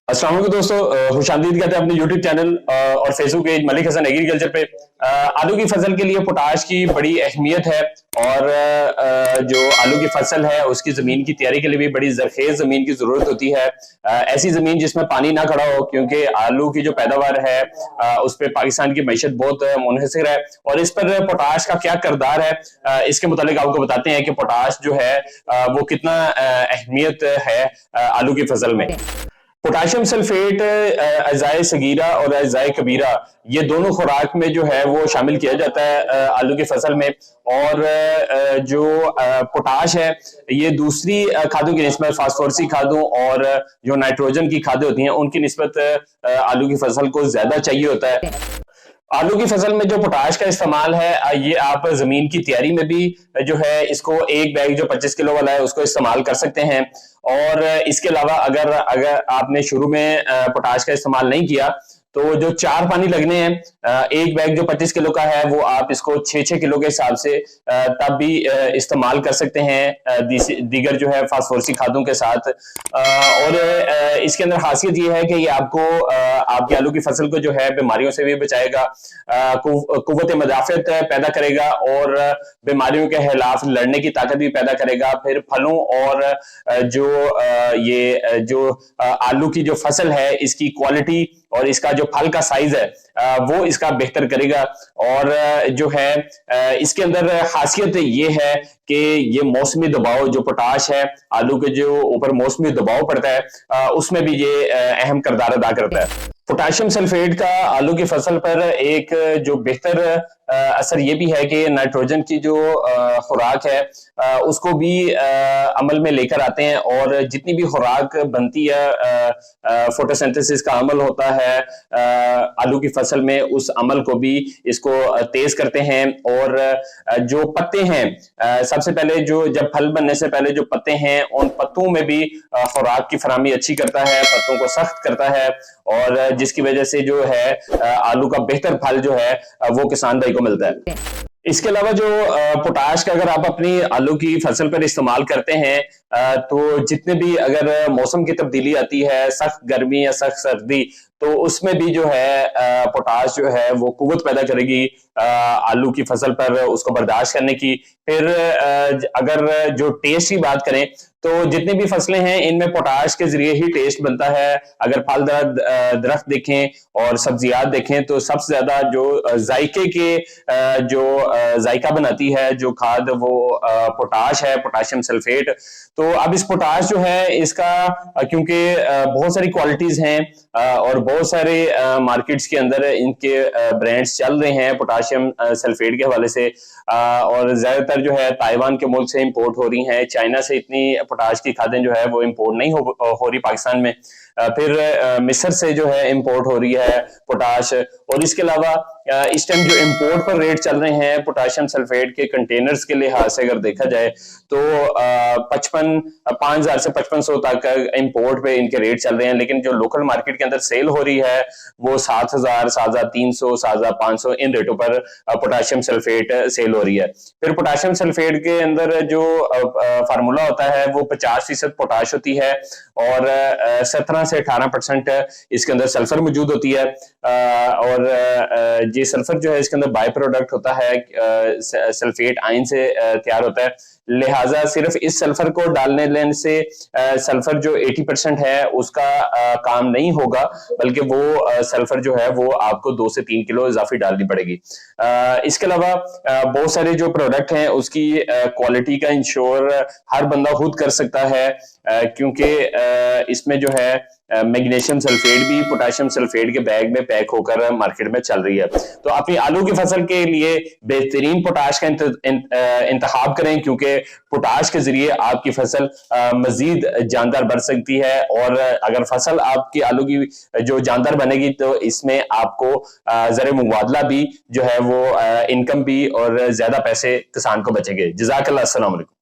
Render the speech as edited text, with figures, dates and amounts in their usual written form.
अस्सलाम वालेकुम दोस्तों, खुशामदीद कहते हैं अपने यूट्यूब चैनल और Facebook page Malik Hasan agriculture पे। आलू की फसल के लिए पोटाश की बड़ी अहमियत है और जो आलू की फसल है उसकी ज़मीन की तैयारी के लिए भी बड़ी ज़रखेज़ ज़मीन की ज़रूरत होती है। ऐसी ज़मीन जिसमें पानी ना खड़ा हो, क्योंकि आलू की जो पैदावार है उस पर पाकिस्तान की मईशत बहुत मुनहसर है। और इस पर पोटाश का क्या किरदार है, इसके मुतालिक आपको बताते हैं कि पोटाश जो है वो कितना अहमियत है आलू की फसल में। पोटाशियम सल्फेट अज़ाए सगीरा और अज़ाए कबीरा, ये दोनों खुराक में जो है वो शामिल किया जाता है आलू की फसल में। और जो पोटाश है ये दूसरी खादों की निस्बत, फास्फोरसी खादों और जो नाइट्रोजन की खादें होती हैं उनकी निस्बत आलू की फसल को ज्यादा चाहिए होता है। आलू की फसल में जो पोटाश का इस्तेमाल है ये आप जमीन की तैयारी में भी जो है इसको एक बैग जो 25 किलो वाला है उसको इस्तेमाल कर सकते हैं। और इसके अलावा अगर अगर आपने शुरू में पोटाश का इस्तेमाल नहीं किया तो जो 4 पानी लगने हैं, एक बैग जो 25 किलो का है वो आप इसको 6-6 किलो के हिसाब से तब भी इस्तेमाल कर सकते हैं दीगर जो है फास्फोरसी खादों के साथ। और इसके अंदर खासियत ये है कि ये आपको आपकी आलू की फसल को जो है बीमारियों से भी बचाएगा, कुव्वत मदाफियत पैदा करेगा और बीमारियों के खिलाफ लड़ने की ताकत भी पैदा करेगा। फिर फलों और जो आलू की जो फसल है इसकी क्वालिटी और इसका जो फल का साइज है वो इसका बेहतर करेगा। और जो है इसके अंदर खासियत ये है कि ये मौसमी दबाव, जो पोटाश है आलू के जो ऊपर मौसमी दबाव पड़ता है उसमें भी ये अहम किरदार अदा करता है। पोटाशियम सल्फेट का आलू की फसल पर एक जो बेहतर असर ये भी है कि नाइट्रोजन की जो खुराक है उसको भी अमल में लेकर आते हैं। और जितनी भी खुराक बनती है, फोटोसिंथेसिस का अमल होता है आलू की फसल में, उस अमल को भी इसको तेज करते हैं। और जो पत्ते हैं, सबसे पहले जो जब फल बनने से पहले जो पत्ते हैं उन पत्तों में भी खुराक की फराहमी अच्छी करता है, पत्तों को सख्त करता है और जिसकी वजह से जो है आलू का बेहतर फल जो है वो किसान भाई को मिलता है। इसके अलावा जो पोटाश का अगर आप अपनी आलू की फसल पर इस्तेमाल करते हैं तो जितने भी अगर मौसम की तब्दीली आती है, सख्त गर्मी या सख्त सर्दी, तो उसमें भी जो है पोटाश जो है वो कुव्वत पैदा करेगी आलू की फसल पर उसको बर्दाश्त करने की। फिर अगर जो टेस्ट की बात करें तो जितनी भी फसलें हैं इनमें पोटाश के जरिए ही टेस्ट बनता है। अगर फल दरख्त देखें और सब्जियात देखें तो सबसे ज्यादा जो जायके के जो जायका बनाती है जो खाद वो पोटाश है, पोटाशियम सल्फेट। तो अब इस पोटाश जो है इसका क्योंकि बहुत सारी क्वालिटीज हैं और बहुत सारे मार्केट्स के अंदर इनके ब्रांड्स चल रहे हैं पोटाशियम सल्फेट के हवाले से, और ज्यादातर जो है ताइवान के मुल्क से इंपोर्ट हो रही हैं। चाइना से इतनी पोटाश की खादें जो है वो इंपोर्ट नहीं हो रही पाकिस्तान में। फिर मिस्र से जो है इंपोर्ट हो रही है पोटाश। और इसके अलावा इस टाइम जो इंपोर्ट पर रेट चल रहे हैं पोटाशियम सल्फेट के कंटेनर्स के लिहाज से अगर देखा जाए तो 5,000 से 5,500 तक इंपोर्ट पे इनके रेट चल रहे हैं। लेकिन जो लोकल मार्केट के अंदर सेल हो रही है वो 7,000, 7,300, 7,500 इन रेटों पर पोटाशियम सल्फेट सेल हो रही है। फिर पोटाशियम सल्फेट के अंदर जो फार्मूला होता है वो 50% पोटाश होती है और 17 से 18% इसके अंदर सल्फर मौजूद होती है। और ये सल्फर जो है इसके अंदर बाय प्रोडक्ट होता है, सल्फेट आयन से तैयार होता है। लिहाजा सिर्फ इस सल्फर को डालने लेने से सल्फर जो 80% है उसका काम नहीं होगा, बल्कि वो सल्फर जो है वो आपको 2 से 3 किलो इजाफी डालनी पड़ेगी। इसके अलावा बहुत सारे जो प्रोडक्ट हैं उसकी क्वालिटी का इंश्योर हर बंदा खुद कर सकता है, क्योंकि इसमें जो है मैग्नीशियम सल्फेट भी पोटाशियम सल्फेट के बैग में पैक होकर मार्केट में चल रही है। तो अपनी आलू की फसल के लिए बेहतरीन पोटाश का इंतखाब करें, क्योंकि पोटाश के जरिए आपकी फसल मजीद जानदार बढ़ सकती है। और अगर फसल आपकी आलू की जो जानदार बनेगी तो इसमें आपको ज़र मुबादला भी जो है वो इनकम भी और ज्यादा पैसे किसान को बचेंगे। जज़ाकल्लाह, अस्सलाम वालेकुम।